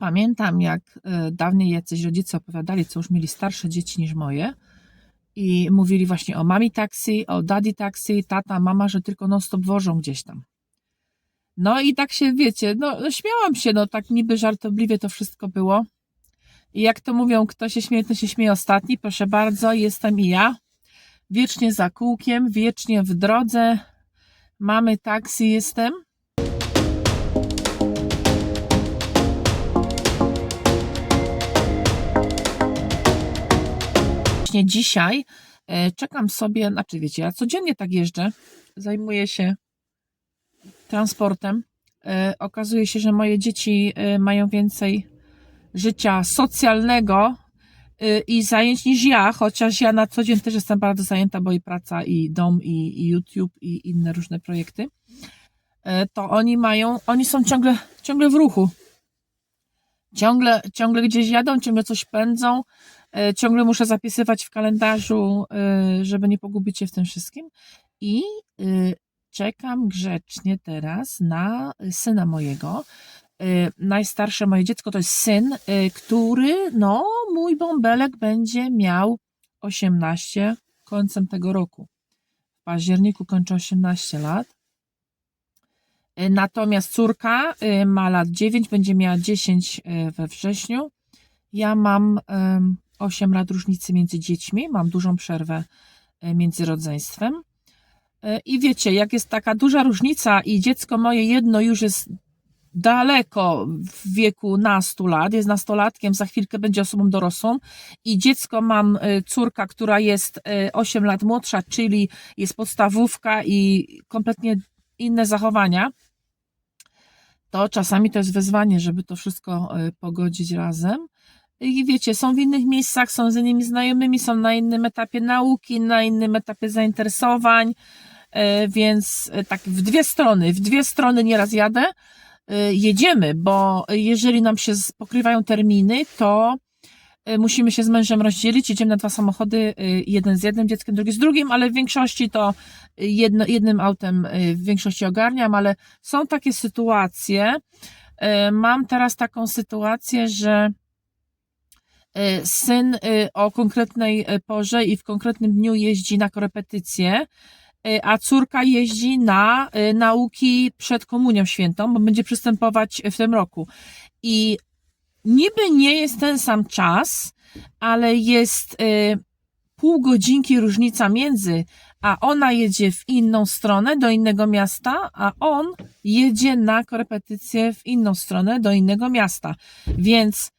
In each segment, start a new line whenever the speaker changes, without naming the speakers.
Pamiętam, jak dawniej jacyś rodzice opowiadali, co już mieli starsze dzieci niż moje i mówili właśnie o mami taksi, o daddy taksi, tata, mama, że tylko non-stop wożą gdzieś tam. No i tak się, wiecie, no śmiałam się, no tak niby żartobliwie to wszystko było. I jak to mówią, kto się śmieje, to się śmieje ostatni. Proszę bardzo, jestem i ja. Wiecznie za kółkiem, wiecznie w drodze. Mamy taksi jestem. Właśnie dzisiaj czekam sobie, znaczy wiecie, ja codziennie tak jeżdżę, zajmuję się transportem. Okazuje się, że moje dzieci mają więcej życia socjalnego i zajęć niż ja, chociaż ja na co dzień też jestem bardzo zajęta, bo i praca, i dom, i YouTube, i inne różne projekty. To oni są ciągle w ruchu. Ciągle gdzieś jadą, ciągle coś pędzą, ciągle muszę zapisywać w kalendarzu, żeby nie pogubić się w tym wszystkim. I czekam grzecznie teraz na syna mojego. Najstarsze moje dziecko to jest syn, który, no, mój bąbelek będzie miał 18 końcem tego roku. W październiku kończy 18 lat. Natomiast córka ma lat 9, będzie miała 10 we wrześniu. Ja mam 8 lat różnicy między dziećmi, mam dużą przerwę między rodzeństwem. I wiecie, jak jest taka duża różnica i dziecko moje jedno już jest daleko w wieku nastu lat, jest nastolatkiem, za chwilkę będzie osobą dorosłą i dziecko mam, córka, która jest 8 lat młodsza, czyli jest podstawówka i kompletnie inne zachowania, to czasami to jest wyzwanie, żeby to wszystko pogodzić razem. I wiecie, są w innych miejscach, są z innymi znajomymi, są na innym etapie nauki, na innym etapie zainteresowań, więc tak w dwie strony nieraz jadę. Jedziemy, bo jeżeli nam się pokrywają terminy, to musimy się z mężem rozdzielić, jedziemy na 2 samochody, jeden z jednym dzieckiem, drugi z drugim, ale w większości to jednym autem w większości ogarniam, ale są takie sytuacje. Mam teraz taką sytuację, że syn o konkretnej porze i w konkretnym dniu jeździ na korepetycje, a córka jeździ na nauki przed Komunią Świętą, bo będzie przystępować w tym roku. I niby nie jest ten sam czas, ale jest pół godzinki różnica między, a ona jedzie w inną stronę, do innego miasta, a on jedzie na korepetycję w inną stronę, do innego miasta. Więc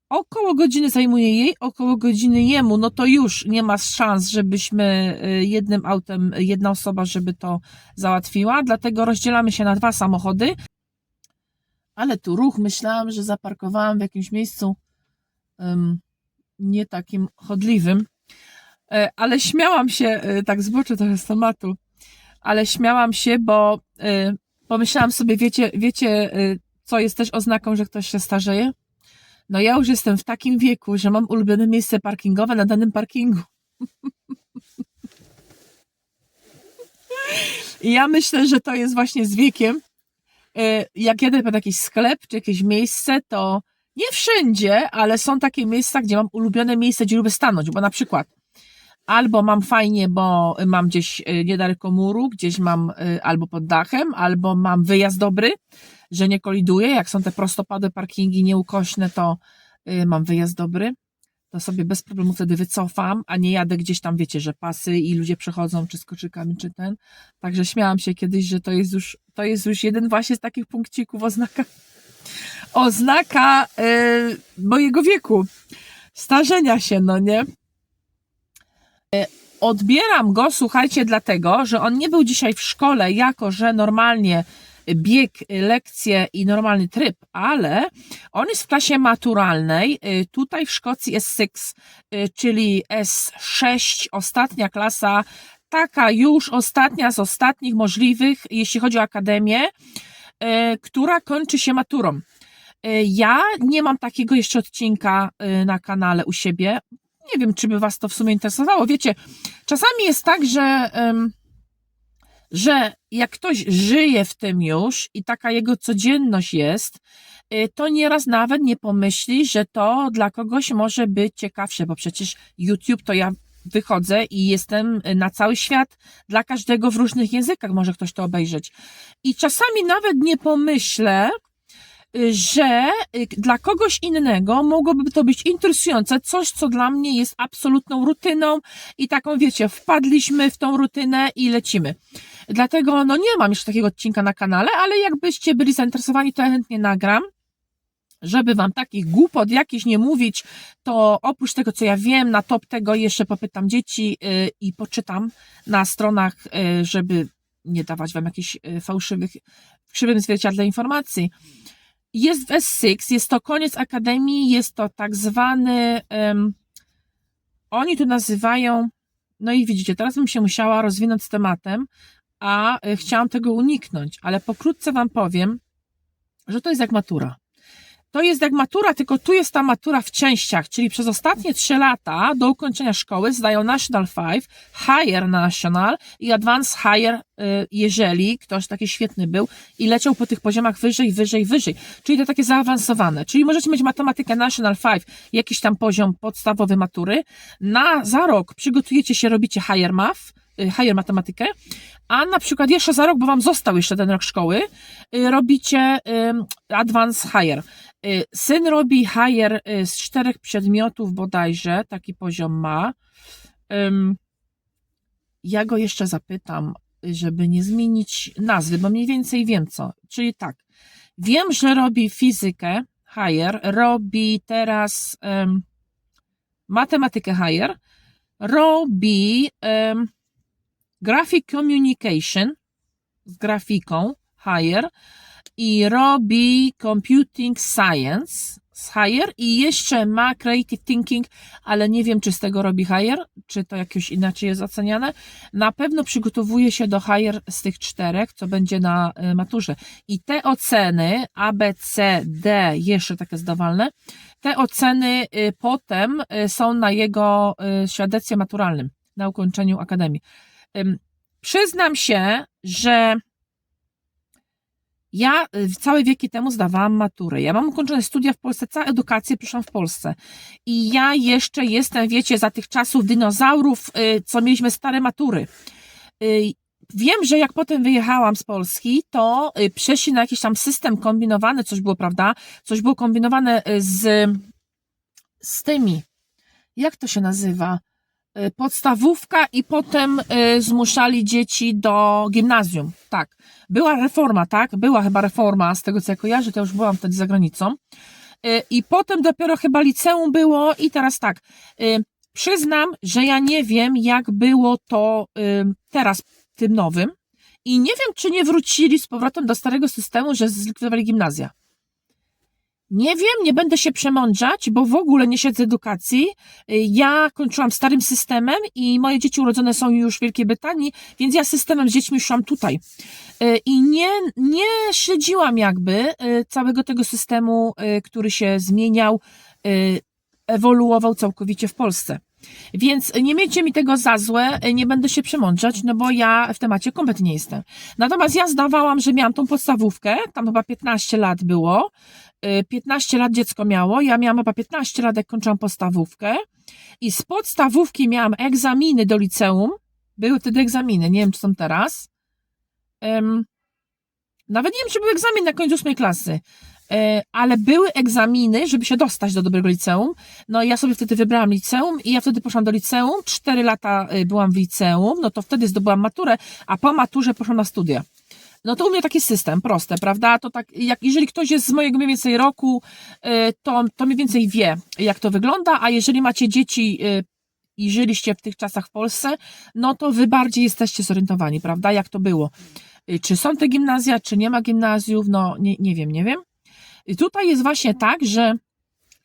około godziny zajmuje jej, około godziny jemu, no to już nie ma szans, żebyśmy jednym autem, jedna osoba, żeby to załatwiła, dlatego rozdzielamy się na 2 samochody. Ale tu ruch, myślałam, że zaparkowałam w jakimś miejscu nie takim chodliwym, ale śmiałam się, tak zboczę trochę z tematu, ale śmiałam się, bo pomyślałam sobie, wiecie, co jest też oznaką, że ktoś się starzeje? No ja już jestem w takim wieku, że mam ulubione miejsce parkingowe na danym parkingu. I ja myślę, że to jest właśnie z wiekiem. Jak jedę pod jakiś sklep czy jakieś miejsce, to nie wszędzie, ale są takie miejsca, gdzie mam ulubione miejsce, gdzie lubię stanąć, bo na przykład albo mam fajnie, bo mam gdzieś niedaleko muru, gdzieś mam albo pod dachem, albo mam wyjazd dobry, że nie koliduję, jak są te prostopadłe parkingi nieukośne, to mam wyjazd dobry, to sobie bez problemu wtedy wycofam, a nie jadę gdzieś tam, wiecie, że pasy i ludzie przechodzą, czy z koczykami, czy ten. Także śmiałam się kiedyś, że to jest już jeden właśnie z takich punkcików, oznaka mojego wieku, starzenia się, no nie? Odbieram go, słuchajcie, dlatego, że on nie był dzisiaj w szkole, jako że normalnie bieg, lekcje i normalny tryb, ale on jest w klasie maturalnej, tutaj w Szkocji S6, czyli S6, ostatnia klasa, taka już ostatnia z ostatnich możliwych, jeśli chodzi o akademię, która kończy się maturą. Ja nie mam takiego jeszcze odcinka na kanale u siebie. Nie wiem, czy by was to w sumie interesowało. Wiecie, czasami jest tak, że jak ktoś żyje w tym już i taka jego codzienność jest to nieraz nawet nie pomyśli, że to dla kogoś może być ciekawsze, bo przecież YouTube to ja wychodzę i jestem na cały świat, dla każdego w różnych językach może ktoś to obejrzeć. I czasami nawet nie pomyślę, że dla kogoś innego mogłoby to być interesujące, coś, co dla mnie jest absolutną rutyną i taką, wiecie, wpadliśmy w tą rutynę i lecimy. Dlatego, no nie mam jeszcze takiego odcinka na kanale, ale jakbyście byli zainteresowani, to ja chętnie nagram, żeby wam takich głupot jakichś nie mówić, to oprócz tego, co ja wiem, na top tego jeszcze popytam dzieci i poczytam na stronach, żeby nie dawać wam jakichś fałszywych, w krzywym zwierciadle informacji. Jest w S6, jest to koniec akademii, jest to tak zwany, oni tu nazywają, no i widzicie, teraz bym się musiała rozwinąć z tematem, a chciałam tego uniknąć, ale pokrótce wam powiem, że to jest jak matura. To jest jak matura, tylko tu jest ta matura w częściach, czyli przez ostatnie 3 lata do ukończenia szkoły zdają National 5, Higher National i Advanced Higher, jeżeli ktoś taki świetny był i leciał po tych poziomach wyżej, wyżej, wyżej. Czyli to takie zaawansowane. Czyli możecie mieć matematykę National 5, jakiś tam poziom podstawowy matury. Za rok przygotujecie się, robicie Higher Math, Higher matematykę, a na przykład jeszcze za rok, bo wam został jeszcze ten rok szkoły, robicie Advanced Higher. Syn robi Higher z 4 przedmiotów bodajże, taki poziom ma. Ja go jeszcze zapytam, żeby nie zmienić nazwy, bo mniej więcej wiem co. Czyli tak, wiem, że robi fizykę Higher, robi teraz matematykę Higher, robi Graphic Communication z grafiką Higher i robi Computing Science z Higher i jeszcze ma Creative Thinking, ale nie wiem, czy z tego robi Higher, czy to jakoś inaczej jest oceniane. Na pewno przygotowuje się do Higher z tych 4, co będzie na maturze. I te oceny A, B, C, D, jeszcze takie zdawalne, te oceny potem są na jego świadectwie maturalnym, na ukończeniu akademii. Przyznam się, że ja całe wieki temu zdawałam maturę. Ja mam ukończone studia w Polsce, całą edukację przyszłam w Polsce. I ja jeszcze jestem, wiecie, za tych czasów dinozaurów, co mieliśmy stare matury. Wiem, że jak potem wyjechałam z Polski, to przeszli na jakiś tam system kombinowany, coś było, prawda? Coś było kombinowane z tymi, jak to się nazywa? Podstawówka i potem zmuszali dzieci do gimnazjum. Tak. Była reforma, tak? Była chyba reforma, z tego co ja kojarzę, to już byłam wtedy za granicą. I potem dopiero chyba liceum było i teraz tak. Przyznam, że ja nie wiem, jak było to teraz tym nowym i nie wiem, czy nie wrócili z powrotem do starego systemu, że zlikwidowali gimnazja. Nie wiem, nie będę się przemądrzać, bo w ogóle nie siedzę w edukacji. Ja kończyłam starym systemem i moje dzieci urodzone są już w Wielkiej Brytanii, więc ja systemem z dziećmi szłam tutaj. I nie śledziłam jakby całego tego systemu, który się zmieniał, ewoluował całkowicie w Polsce. Więc nie miejcie mi tego za złe, nie będę się przemądrzać, no bo ja w temacie kompletnie nie jestem. Natomiast ja zdawałam, że miałam tą podstawówkę, tam chyba 15 lat było, 15 lat dziecko miało, ja miałam chyba 15 lat, jak kończyłam podstawówkę i z podstawówki miałam egzaminy do liceum, były wtedy egzaminy, nie wiem, czy są teraz, nawet nie wiem, czy był egzamin na końcu 8 klasy, ale były egzaminy, żeby się dostać do dobrego liceum. No i ja sobie wtedy wybrałam liceum i ja wtedy poszłam do liceum, 4 lata byłam w liceum, no to wtedy zdobyłam maturę, a po maturze poszłam na studia. No to u mnie taki system, proste, prawda? To tak, jeżeli ktoś jest z mojego mniej więcej roku, to mniej więcej wie, jak to wygląda, a jeżeli macie dzieci i żyliście w tych czasach w Polsce, no to wy bardziej jesteście zorientowani, prawda? Jak to było? Czy są te gimnazja, czy nie ma gimnazjów? No nie wiem. I tutaj jest właśnie tak, że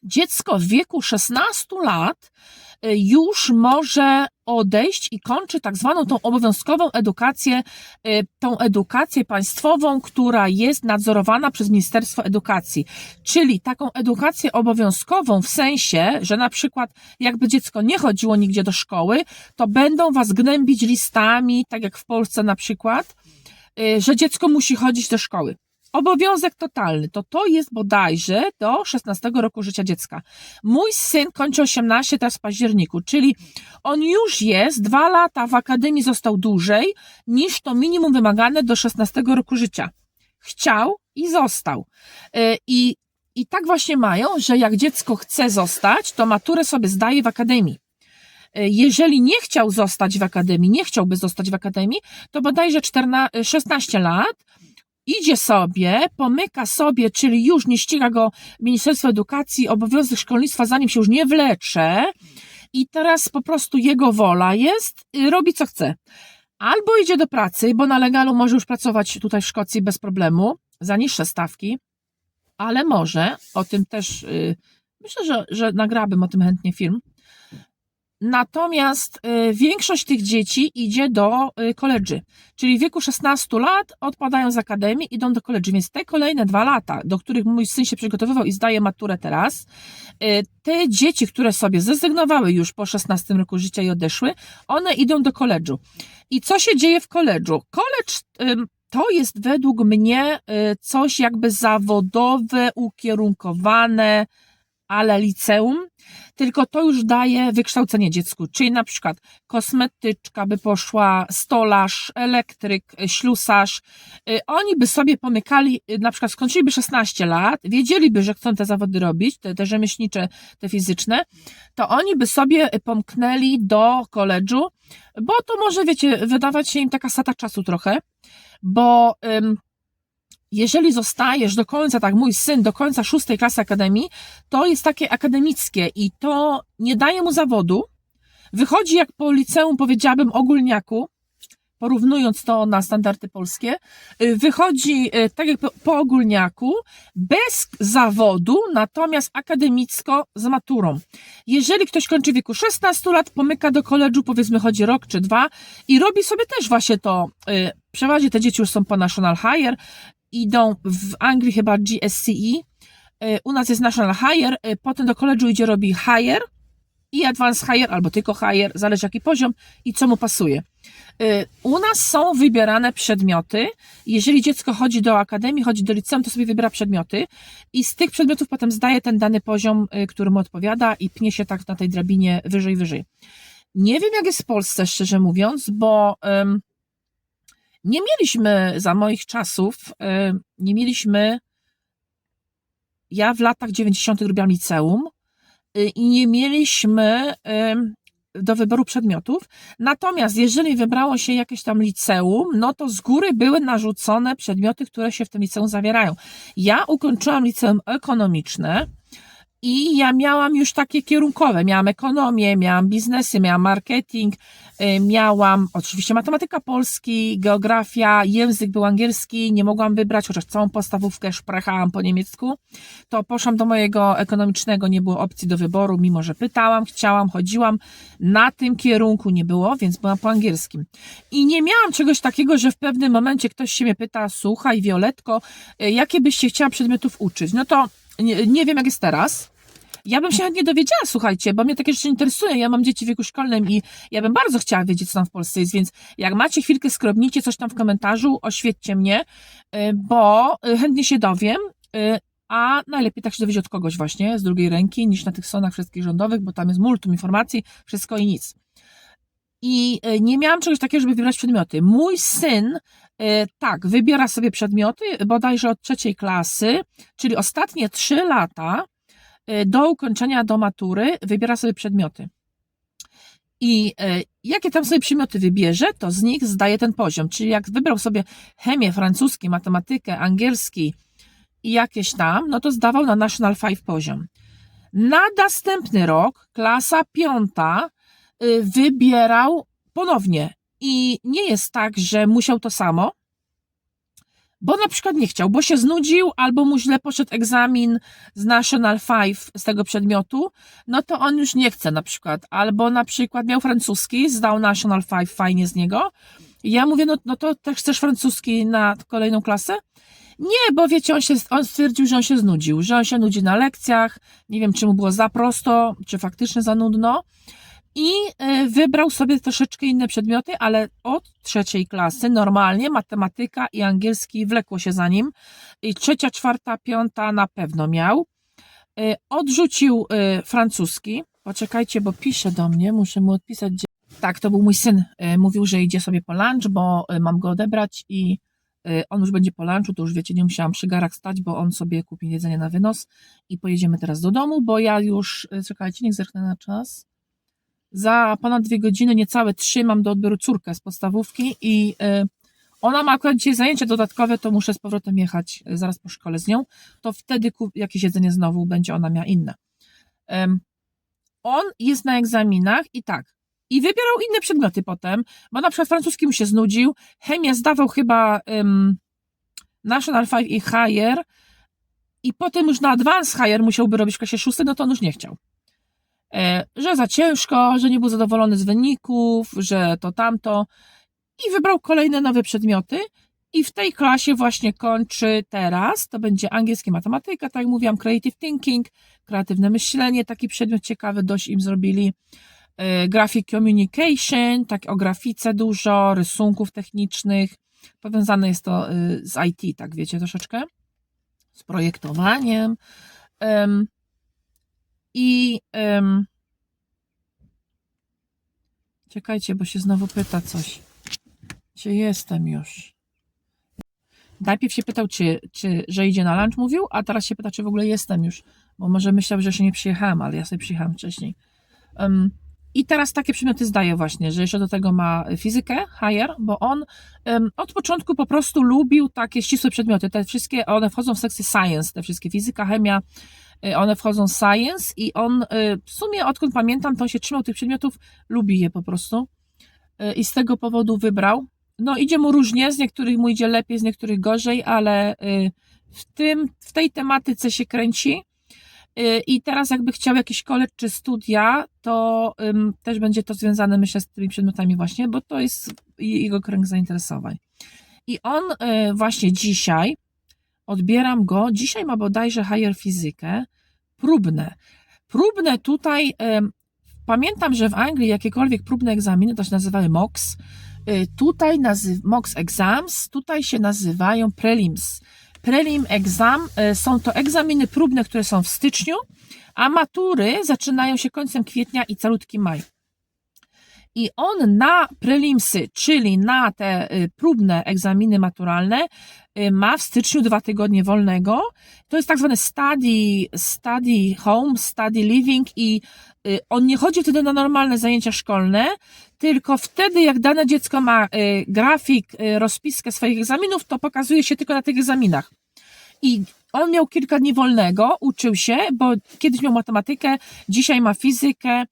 dziecko w wieku 16 lat już może odejść i kończy tak zwaną tą obowiązkową edukację, tą edukację państwową, która jest nadzorowana przez Ministerstwo Edukacji. Czyli taką edukację obowiązkową w sensie, że na przykład jakby dziecko nie chodziło nigdzie do szkoły, to będą was gnębić listami, tak jak w Polsce na przykład, że dziecko musi chodzić do szkoły. obowiązek totalny, to jest bodajże do 16 roku życia dziecka. Mój syn kończy 18 teraz w październiku, czyli on już jest 2 lata w akademii, został dłużej niż to minimum wymagane do 16 roku życia. Chciał i został. I tak właśnie mają, że jak dziecko chce zostać, to maturę sobie zdaje w akademii. Jeżeli nie chciał zostać w akademii, nie chciałby zostać w akademii, to bodajże 16 lat, idzie sobie, pomyka sobie, czyli już nie ściga go Ministerstwo Edukacji, obowiązek szkolnictwa, zanim się już nie wlecze i teraz po prostu jego wola jest, robi co chce. Albo idzie do pracy, bo na legalu może już pracować tutaj w Szkocji bez problemu, za niższe stawki, ale może, o tym też, myślę, że nagrałabym o tym chętnie film. Natomiast większość tych dzieci idzie do koledży, czyli w wieku 16 lat odpadają z akademii, idą do koledży, więc te kolejne 2 lata, do których mój syn się przygotowywał i zdaje maturę teraz, te dzieci, które sobie zrezygnowały już po 16 roku życia i odeszły, one idą do koledżu. I co się dzieje w koledżu? Koledż to jest według mnie coś jakby zawodowe, ukierunkowane, ale liceum, tylko to już daje wykształcenie dziecku, czyli na przykład kosmetyczka by poszła, stolarz, elektryk, ślusarz, oni by sobie pomykali, na przykład skończyliby 16 lat, wiedzieliby, że chcą te zawody robić, te rzemieślnicze, te fizyczne, to oni by sobie pomknęli do koledżu, bo to może, wiecie, wydawać się im taka strata czasu trochę, bo jeżeli zostajesz do końca, tak mój syn, do końca 6 klasy akademii, to jest takie akademickie i to nie daje mu zawodu. Wychodzi jak po liceum, powiedziałabym, ogólniaku, porównując to na standardy polskie, wychodzi tak jak po ogólniaku, bez zawodu, natomiast akademicko z maturą. Jeżeli ktoś kończy w wieku 16 lat, pomyka do koledżu, powiedzmy chodzi rok czy 2 i robi sobie też właśnie to, przeważnie te dzieci już są po National Higher, idą w Anglii chyba GSCE, u nas jest National Higher, potem do koledżu idzie, robi Higher i Advanced Higher, albo tylko Higher, zależy jaki poziom i co mu pasuje. U nas są wybierane przedmioty, jeżeli dziecko chodzi do akademii, chodzi do liceum, to sobie wybiera przedmioty i z tych przedmiotów potem zdaje ten dany poziom, który mu odpowiada i pnie się tak na tej drabinie wyżej. Nie wiem jak jest w Polsce, szczerze mówiąc, bo nie mieliśmy za moich czasów, ja w latach 90. robiłam liceum i nie mieliśmy do wyboru przedmiotów, natomiast jeżeli wybrało się jakieś tam liceum, no to z góry były narzucone przedmioty, które się w tym liceum zawierają. Ja ukończyłam liceum ekonomiczne i ja miałam już takie kierunkowe, miałam ekonomię, miałam biznesy, miałam marketing, miałam oczywiście matematyka polski, geografia, język był angielski, nie mogłam wybrać, chociaż całą podstawówkę szprachałam po niemiecku, to poszłam do mojego ekonomicznego, nie było opcji do wyboru, mimo że pytałam, chciałam, chodziłam, na tym kierunku nie było, więc byłam po angielskim. I nie miałam czegoś takiego, że w pewnym momencie ktoś się mnie pyta, słuchaj Violetko, jakie byś się chciała przedmiotów uczyć? No to nie wiem jak jest teraz. Ja bym się chętnie dowiedziała, słuchajcie, bo mnie takie rzeczy interesują. Ja mam dzieci w wieku szkolnym i ja bym bardzo chciała wiedzieć, co tam w Polsce jest, więc jak macie chwilkę, skrobnijcie coś tam w komentarzu, oświećcie mnie, bo chętnie się dowiem, a najlepiej tak się dowiedzieć od kogoś właśnie z drugiej ręki, niż na tych stronach wszystkich rządowych, bo tam jest multum informacji, wszystko i nic. I nie miałam czegoś takiego, żeby wybierać przedmioty. Mój syn tak, wybiera sobie przedmioty bodajże od 3 klasy, czyli ostatnie 3 lata do ukończenia, do matury, wybiera sobie przedmioty. I jakie tam sobie przedmioty wybierze, to z nich zdaje ten poziom. Czyli jak wybrał sobie chemię, francuski, matematykę, angielski i jakieś tam, no to zdawał na National 5 poziom. Na następny rok, klasa 5, wybierał ponownie. I nie jest tak, że musiał to samo, bo na przykład nie chciał, bo się znudził, albo mu źle poszedł egzamin z National 5 z tego przedmiotu, no to on już nie chce na przykład. Albo na przykład miał francuski, zdał National 5, fajnie z niego. I ja mówię, no to też chcesz francuski na kolejną klasę? Nie, bo wiecie, on stwierdził, że on się znudził, że on się nudzi na lekcjach, nie wiem, czy mu było za prosto, czy faktycznie za nudno. i wybrał sobie troszeczkę inne przedmioty, ale od 3. klasy normalnie matematyka i angielski wlekło się za nim. I 3., 4., 5. na pewno miał. Odrzucił francuski. Poczekajcie, bo pisze do mnie, muszę mu odpisać. Tak, to był mój syn. Mówił, że idzie sobie po lunch, bo mam go odebrać i on już będzie po lunchu, to już wiecie, nie musiałam przy garach stać, bo on sobie kupi jedzenie na wynos i pojedziemy teraz do domu, bo ja już, czekajcie, niech zerknę na czas. Za ponad 2 godziny, niecałe 3 mam do odbioru córkę z podstawówki i ona ma akurat dzisiaj zajęcia dodatkowe, to muszę z powrotem jechać zaraz po szkole z nią, to wtedy jakieś jedzenie znowu będzie ona miała inne. On jest na egzaminach i tak, i wybierał inne przedmioty potem, bo na przykład francuski mu się znudził, chemię zdawał chyba National 5 i Higher i potem już na Advanced Higher musiałby robić w klasie 6, no to on już nie chciał. Że za ciężko, że nie był zadowolony z wyników, że to tamto i wybrał kolejne nowe przedmioty i w tej klasie właśnie kończy teraz, to będzie angielski, matematyka, tak jak mówiłam, creative thinking, kreatywne myślenie, taki przedmiot ciekawy dość im zrobili, graphic communication, tak o grafice dużo, rysunków technicznych, powiązane jest to z IT, tak wiecie, troszeczkę, z projektowaniem czekajcie, bo się znowu pyta coś. Czy jestem już? Najpierw się pytał, że idzie na lunch, mówił, a teraz się pyta, czy w ogóle jestem już, bo może myślał, że jeszcze nie przyjechałam, ale ja sobie przyjechałam wcześniej. I teraz takie przedmioty zdaje właśnie, że jeszcze do tego ma fizykę, higher, bo on od początku po prostu lubił takie ścisłe przedmioty, te wszystkie, one wchodzą w sekcję science, te wszystkie fizyka, chemia, one wchodzą w science i on w sumie, odkąd pamiętam, to on się trzymał tych przedmiotów, lubi je po prostu i z tego powodu wybrał. No idzie mu różnie, z niektórych mu idzie lepiej, z niektórych gorzej, ale w tej tematyce się kręci i teraz jakby chciał jakiś college czy studia, to też będzie to związane, myślę, z tymi przedmiotami właśnie, bo to jest jego kręg zainteresowań. I on właśnie dzisiaj, odbieram go, dzisiaj ma bodajże higher fizykę, próbne tutaj, pamiętam, że w Anglii jakiekolwiek próbne egzaminy, to się nazywały mocks, tutaj mocks exams, tutaj się nazywają prelims. Prelim exam są to egzaminy próbne, które są w styczniu, a matury zaczynają się końcem kwietnia i calutki maj. I on na prelimsy, czyli na te próbne egzaminy maturalne, ma w styczniu 2 tygodnie wolnego. To jest tak zwane study home, study living i on nie chodzi wtedy na normalne zajęcia szkolne, tylko wtedy jak dane dziecko ma grafik, rozpiskę swoich egzaminów, to pokazuje się tylko na tych egzaminach. I on miał kilka dni wolnego, uczył się, bo kiedyś miał matematykę, dzisiaj ma fizykę,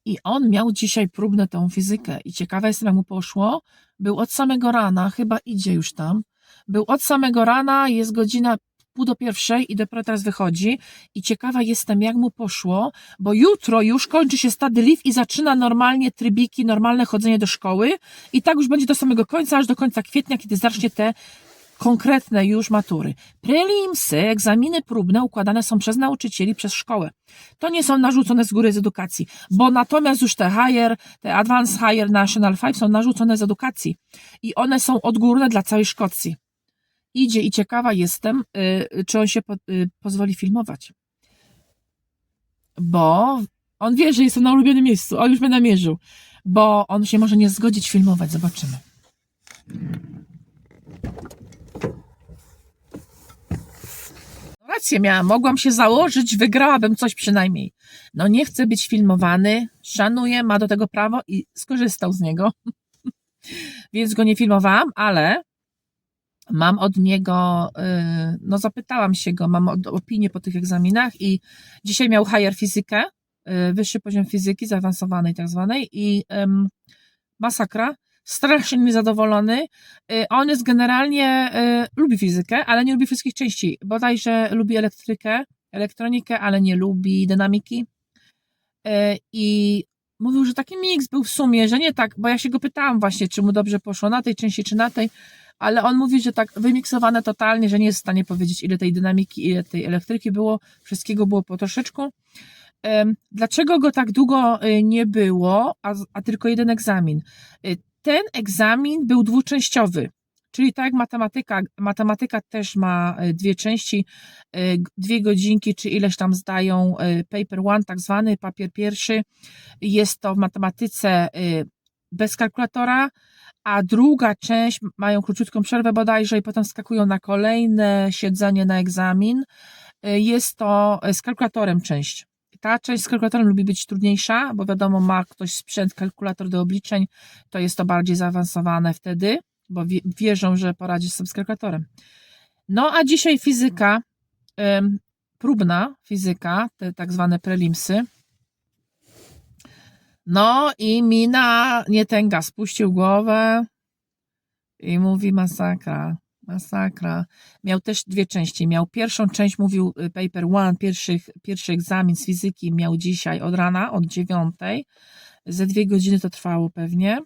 i on miał dzisiaj próbne tą fizykę i ciekawe jestem, jak mu poszło. Był od samego rana, chyba idzie już tam. Był od samego rana, jest godzina 12:30 i dopiero teraz wychodzi. I ciekawa jestem, jak mu poszło, bo jutro już kończy się study leave i zaczyna normalnie trybiki, normalne chodzenie do szkoły. I tak już będzie do samego końca, aż do końca kwietnia, kiedy zacznie te konkretne już matury. Prelimsy, egzaminy próbne układane są przez nauczycieli, przez szkołę. To nie są narzucone z góry z edukacji, bo natomiast już te higher, te advanced higher, national 5 są narzucone z edukacji i one są odgórne dla całej Szkocji. Idzie i ciekawa jestem, czy on się pozwoli filmować. Bo on wie, że jestem na ulubionym miejscu, on już mnie namierzył, bo on się może nie zgodzić filmować, zobaczymy. Rację miałam, mogłam się założyć, wygrałabym coś przynajmniej. No nie chcę być filmowany, szanuję, ma do tego prawo i skorzystał z niego. Więc go nie filmowałam, ale mam od niego, no zapytałam się go, mam opinię po tych egzaminach i dzisiaj miał higher fizykę, wyższy poziom fizyki, zaawansowanej tak zwanej i masakra. Strasznie niezadowolony. On jest generalnie, lubi fizykę, ale nie lubi wszystkich części. Bodajże lubi elektronikę, ale nie lubi dynamiki. I mówił, że taki miks był w sumie, że nie tak, bo ja się go pytałam właśnie, czy mu dobrze poszło na tej części, czy na tej, ale on mówi, że tak wymiksowane totalnie, że nie jest w stanie powiedzieć, ile tej dynamiki, ile tej elektryki było. Wszystkiego było po troszeczku. Dlaczego go tak długo nie było, a tylko jeden egzamin? Ten egzamin był dwuczęściowy, czyli tak jak matematyka też ma dwie części, 2 godzinki, czy ileś tam zdają paper one, tak zwany papier pierwszy. Jest to w matematyce bez kalkulatora, a druga część mają króciutką przerwę bodajże i potem skakują na kolejne siedzenie na egzamin. Jest to z kalkulatorem część. Ta część z kalkulatorem lubi być trudniejsza, bo wiadomo, ma ktoś sprzęt, kalkulator do obliczeń, to jest to bardziej zaawansowane wtedy, bo wierzą, że poradzi sobie z kalkulatorem. No a dzisiaj fizyka, próbna fizyka, te tak zwane prelimsy. No i mina nie tęga, spuścił głowę i mówi masakra. Miał też 2 części. Miał pierwszą część, mówił paper one, pierwszy egzamin z fizyki miał dzisiaj od rana, od 9:00. Ze 2 godziny to trwało pewnie.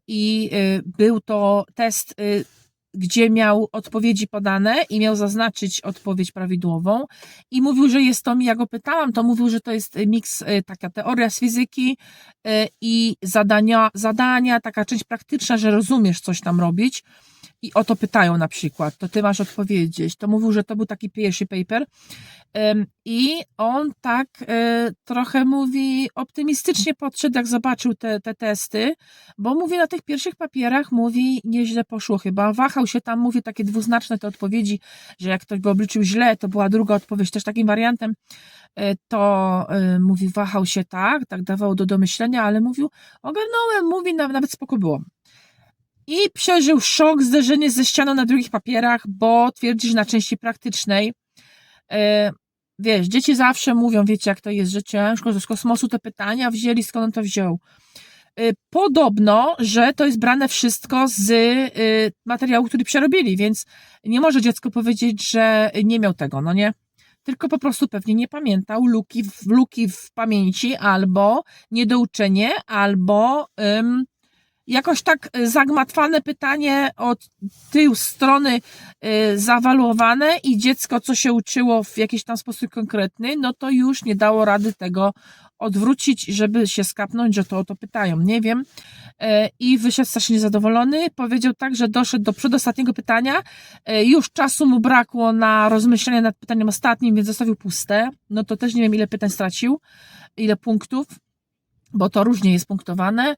I był to test, gdzie miał odpowiedzi podane i miał zaznaczyć odpowiedź prawidłową i mówił, że jest to, ja go pytałam, to mówił, że to jest miks, taka teoria z fizyki i zadania, taka część praktyczna, że rozumiesz coś tam robić i o to pytają na przykład, to ty masz odpowiedzieć. To mówił, że to był taki pierwszy paper i on tak trochę mówi optymistycznie podszedł, jak zobaczył te testy, bo mówi na tych pierwszych papierach, mówi nieźle poszło chyba, wahał się tam, mówi takie dwuznaczne te odpowiedzi, że jak ktoś by obliczył źle, to była druga odpowiedź też takim wariantem, to mówi wahał się tak dawało do domyślenia, ale mówił ogarnąłem, mówi nawet spoko było. I przeżył szok, zderzenie ze ścianą na drugich papierach, bo twierdzi, że na części praktycznej, wiesz, dzieci zawsze mówią, wiecie jak to jest, że ciężko, że z kosmosu te pytania wzięli, skąd on to wziął. Podobno, że to jest brane wszystko z materiału, który przerobili, więc nie może dziecko powiedzieć, że nie miał tego, no nie? Tylko po prostu pewnie nie pamiętał, luki w pamięci, albo niedouczenie, albo jakoś tak zagmatwane pytanie od tył strony zawaluowane i dziecko, co się uczyło w jakiś tam sposób konkretny, no to już nie dało rady tego odwrócić, żeby się skapnąć, że to o to pytają. Nie wiem. I wyszedł strasznie niezadowolony. Powiedział tak, że doszedł do przedostatniego pytania. Już czasu mu brakło na rozmyślenie nad pytaniem ostatnim, więc zostawił puste. No to też nie wiem, ile pytań stracił, ile punktów, bo to różnie jest punktowane,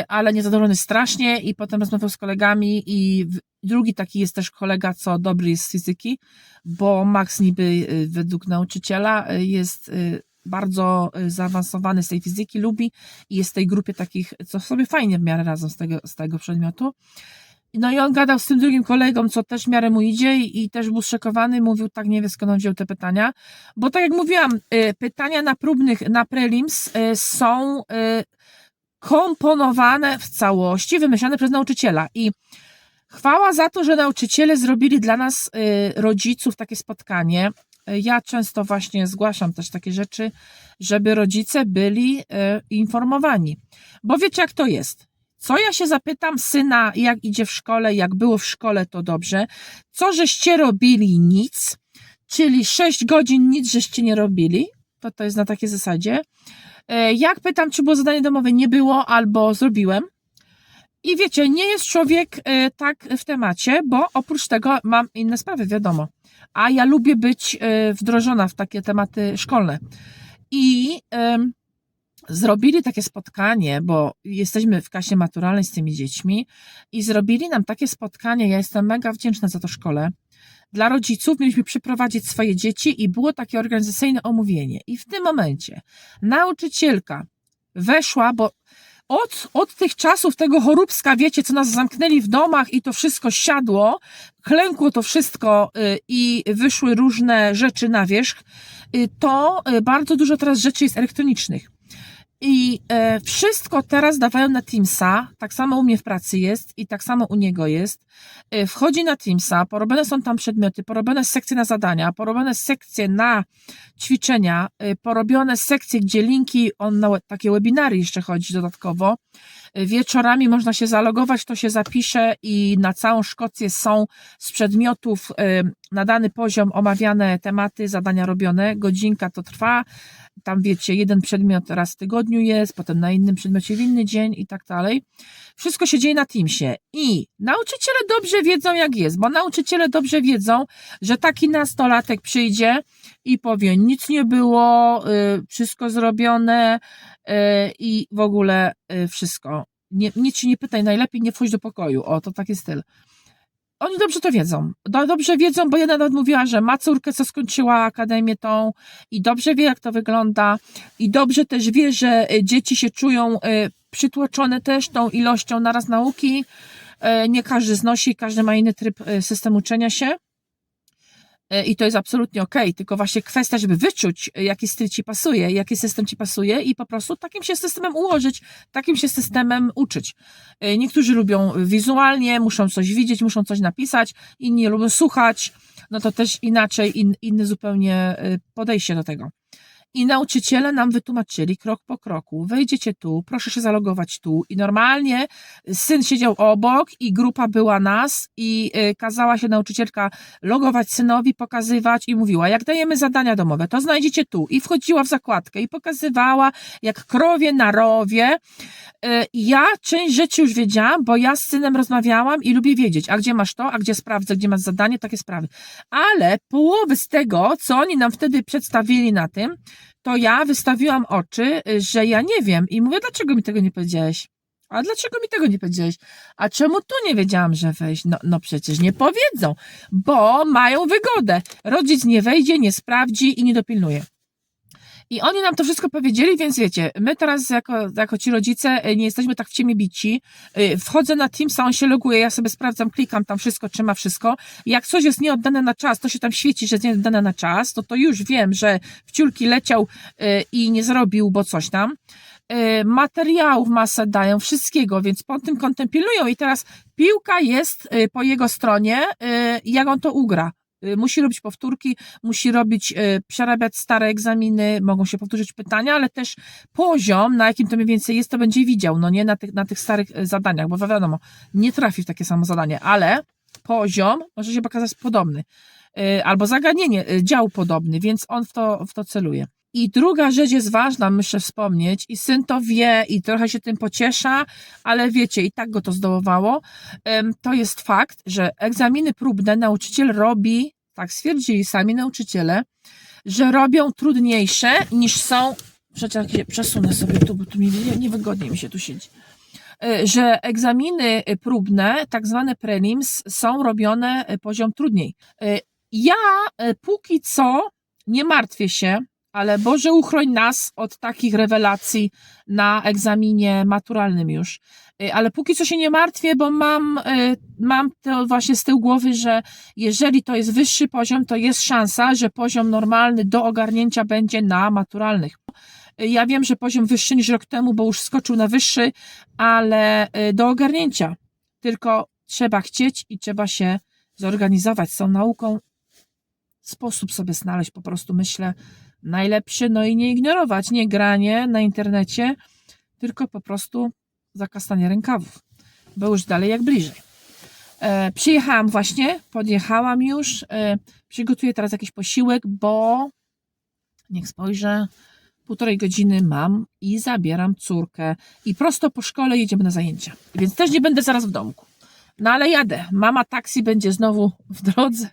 ale niezadowolony strasznie i potem rozmawiał z kolegami i drugi taki jest też kolega, co dobry jest z fizyki, bo Max niby według nauczyciela jest bardzo zaawansowany z tej fizyki, lubi i jest w tej grupie takich, co sobie fajnie w miarę razem z tego przedmiotu. No i on gadał z tym drugim kolegą, co też w miarę mu idzie i też był zszokowany, mówił, tak nie wie skąd on wziął te pytania, bo tak jak mówiłam, pytania na próbnych, na prelims są komponowane w całości, wymyślane przez nauczyciela i chwała za to, że nauczyciele zrobili dla nas, rodziców, takie spotkanie. Ja często właśnie zgłaszam też takie rzeczy, żeby rodzice byli informowani, bo wiecie jak to jest. Co ja się zapytam syna, jak idzie w szkole, jak było w szkole, to dobrze. Co żeście robili? Nic. Czyli 6 godzin nic żeście nie robili. To jest na takiej zasadzie. Jak pytam, czy było zadanie domowe? Nie było albo zrobiłem. I wiecie, nie jest człowiek tak w temacie, bo oprócz tego mam inne sprawy, wiadomo. A ja lubię być wdrożona w takie tematy szkolne. I zrobili takie spotkanie, bo jesteśmy w klasie maturalnej z tymi dziećmi i zrobili nam takie spotkanie, ja jestem mega wdzięczna za to szkole. Dla rodziców mieliśmy przyprowadzić swoje dzieci i było takie organizacyjne omówienie. I w tym momencie nauczycielka weszła, bo od tych czasów tego choróbska, wiecie, co nas zamknęli w domach i to wszystko siadło, klękło to wszystko i wyszły różne rzeczy na wierzch, to bardzo dużo teraz rzeczy jest elektronicznych. I wszystko teraz dawają na Teamsa, tak samo u mnie w pracy jest i tak samo u niego jest. Wchodzi na Teamsa, porobione są tam przedmioty, porobione sekcje na zadania, porobione sekcje na ćwiczenia, porobione sekcje, gdzie linki, on na takie webinary jeszcze chodzi dodatkowo. Wieczorami można się zalogować, to się zapisze i na całą Szkocję są z przedmiotów na dany poziom omawiane tematy, zadania robione. Godzinka to trwa. Tam wiecie, jeden przedmiot raz w tygodniu jest, potem na innym przedmiocie w inny dzień i tak dalej. Wszystko się dzieje na Teamsie i nauczyciele dobrze wiedzą jak jest, bo nauczyciele dobrze wiedzą, że taki nastolatek przyjdzie i powie, nic nie było, wszystko zrobione i w ogóle wszystko. Nic się nie pytaj, najlepiej nie wchodź do pokoju. O, to taki styl. Oni dobrze to wiedzą. Dobrze wiedzą, bo jedna nawet mówiła, że ma córkę, co skończyła akademię tą i dobrze wie, jak to wygląda i dobrze też wie, że dzieci się czują przytłoczone też tą ilością naraz nauki. Nie każdy znosi, każdy ma inny tryb systemu uczenia się. I to jest absolutnie okej, tylko właśnie kwestia, żeby wyczuć, jaki styl ci pasuje, jaki system ci pasuje i po prostu takim się systemem ułożyć, takim się systemem uczyć. Niektórzy lubią wizualnie, muszą coś widzieć, muszą coś napisać, inni lubią słuchać, no to też inaczej, inne zupełnie podejście do tego. I nauczyciele nam wytłumaczyli krok po kroku. Wejdziecie tu, proszę się zalogować tu. I normalnie syn siedział obok i grupa była nas i kazała się nauczycielka logować synowi, pokazywać i mówiła, jak dajemy zadania domowe, to znajdziecie tu. I wchodziła w zakładkę i pokazywała, jak krowie na rowie. Ja część rzeczy już wiedziałam, bo ja z synem rozmawiałam i lubię wiedzieć, a gdzie masz to, a gdzie sprawdzę, gdzie masz zadanie, takie sprawy. Ale połowy z tego, co oni nam wtedy przedstawili na tym, to ja wystawiłam oczy, że ja nie wiem i mówię, dlaczego mi tego nie powiedziałeś? A dlaczego mi tego nie powiedziałeś? A czemu tu nie wiedziałam, że wejść? No przecież nie powiedzą, bo mają wygodę. Rodzic nie wejdzie, nie sprawdzi i nie dopilnuje. I oni nam to wszystko powiedzieli, więc wiecie, my teraz jako ci rodzice nie jesteśmy tak w ciemię bici. Wchodzę na Teamsa, on się loguje, ja sobie sprawdzam, klikam tam wszystko, czy ma wszystko. Jak coś jest nieoddane na czas, to się tam świeci, że jest nieoddane na czas, to już wiem, że w ciulki leciał i nie zrobił, bo coś tam. Materiałów masę dają, wszystkiego, więc pod tym kątem pilnują i teraz piłka jest po jego stronie, jak on to ugra. Musi robić powtórki, musi przerabiać stare egzaminy, mogą się powtórzyć pytania, ale też poziom, na jakim to mniej więcej jest, to będzie widział, no nie na tych starych zadaniach, bo wiadomo, nie trafi w takie samo zadanie, ale poziom może się pokazać podobny, albo zagadnienie, dział podobny, więc on w to celuje. I druga rzecz jest ważna, muszę wspomnieć, i syn to wie i trochę się tym pociesza, ale wiecie, i tak go to zdołowało. To jest fakt, że egzaminy próbne nauczyciel robi, tak stwierdzili sami nauczyciele, że robią trudniejsze niż są, przesunę sobie tu, bo tu niewygodnie mi się tu siedzi, że egzaminy próbne, tak zwane prelims, są robione poziom trudniej. Ja póki co nie martwię się, ale Boże uchroń nas od takich rewelacji na egzaminie maturalnym już. Ale póki co się nie martwię, bo mam to właśnie z tyłu głowy, że jeżeli to jest wyższy poziom, to jest szansa, że poziom normalny do ogarnięcia będzie na maturalnych. Ja wiem, że poziom wyższy niż rok temu, bo już skoczył na wyższy, ale do ogarnięcia. Tylko trzeba chcieć i trzeba się zorganizować z tą nauką. Sposób sobie znaleźć, po prostu myślę, najlepszy, no i nie ignorować, nie granie na internecie, tylko po prostu zakasanie rękawów, bo już dalej jak bliżej. Przyjechałam właśnie, podjechałam już, przygotuję teraz jakiś posiłek, bo niech spojrzę, 1,5 godziny mam i zabieram córkę i prosto po szkole jedziemy na zajęcia, więc też nie będę zaraz w domku. No ale jadę, mama taksi będzie znowu w drodze.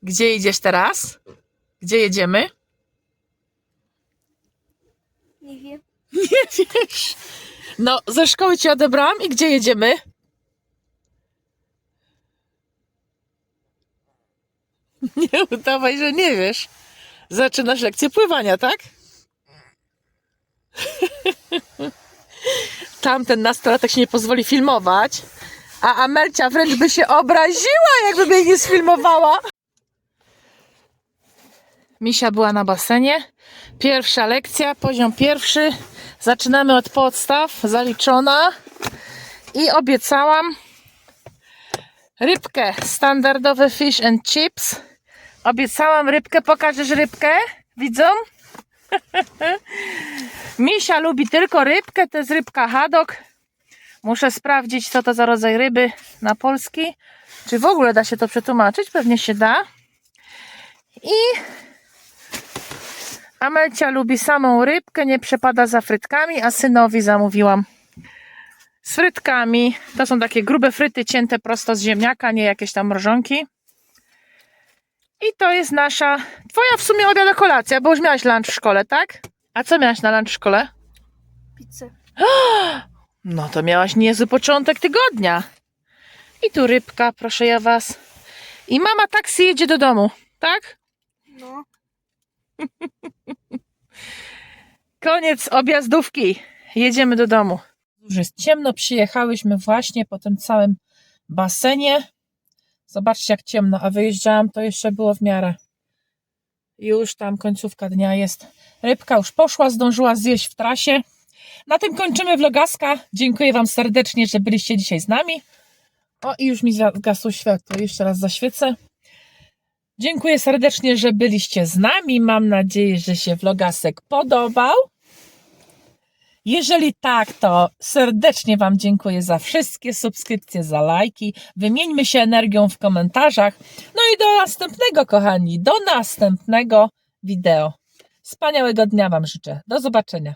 Gdzie idziesz teraz? Gdzie jedziemy?
Nie wiem.
Nie wiesz. No, ze szkoły cię odebrałam i gdzie jedziemy? Nie udawaj, że nie wiesz. Zaczynasz lekcję pływania, tak? Tamten nastolatek się nie pozwoli filmować, a Amelcia wręcz by się obraziła, jakby mnie nie sfilmowała. Misia była na basenie. Pierwsza lekcja, poziom pierwszy. Zaczynamy od podstaw, zaliczona. I obiecałam rybkę, standardowe fish and chips. Obiecałam rybkę, pokażesz rybkę? Widzą? Misia lubi tylko rybkę, to jest rybka haddock. Muszę sprawdzić, co to za rodzaj ryby na polski. Czy w ogóle da się to przetłumaczyć? Pewnie się da. I Amelcia lubi samą rybkę, nie przepada za frytkami, a synowi zamówiłam z frytkami. To są takie grube fryty cięte prosto z ziemniaka, nie jakieś tam mrożonki. I to jest nasza, twoja w sumie obiad, kolacja, bo już miałaś lunch w szkole, tak? A co miałaś na lunch w szkole?
Pizzę.
No to miałaś niezły początek tygodnia. I tu rybka, proszę ja was. I mama taksy jedzie do domu, tak?
No.
Koniec objazdówki. Jedziemy do domu. Już jest ciemno, przyjechałyśmy właśnie po tym całym basenie. Zobaczcie jak ciemno, a wyjeżdżałam, to jeszcze było w miarę. Już tam końcówka dnia jest. Rybka już poszła, zdążyła zjeść w trasie. Na tym kończymy vlogaska. Dziękuję wam serdecznie, że byliście dzisiaj z nami. O, i już mi zgasło światło. Jeszcze raz zaświecę. Dziękuję serdecznie, że byliście z nami. Mam nadzieję, że się vlogasek podobał. Jeżeli tak, to serdecznie wam dziękuję za wszystkie subskrypcje, za lajki. Wymieńmy się energią w komentarzach. No i do następnego, kochani. Do następnego wideo. Wspaniałego dnia wam życzę. Do zobaczenia.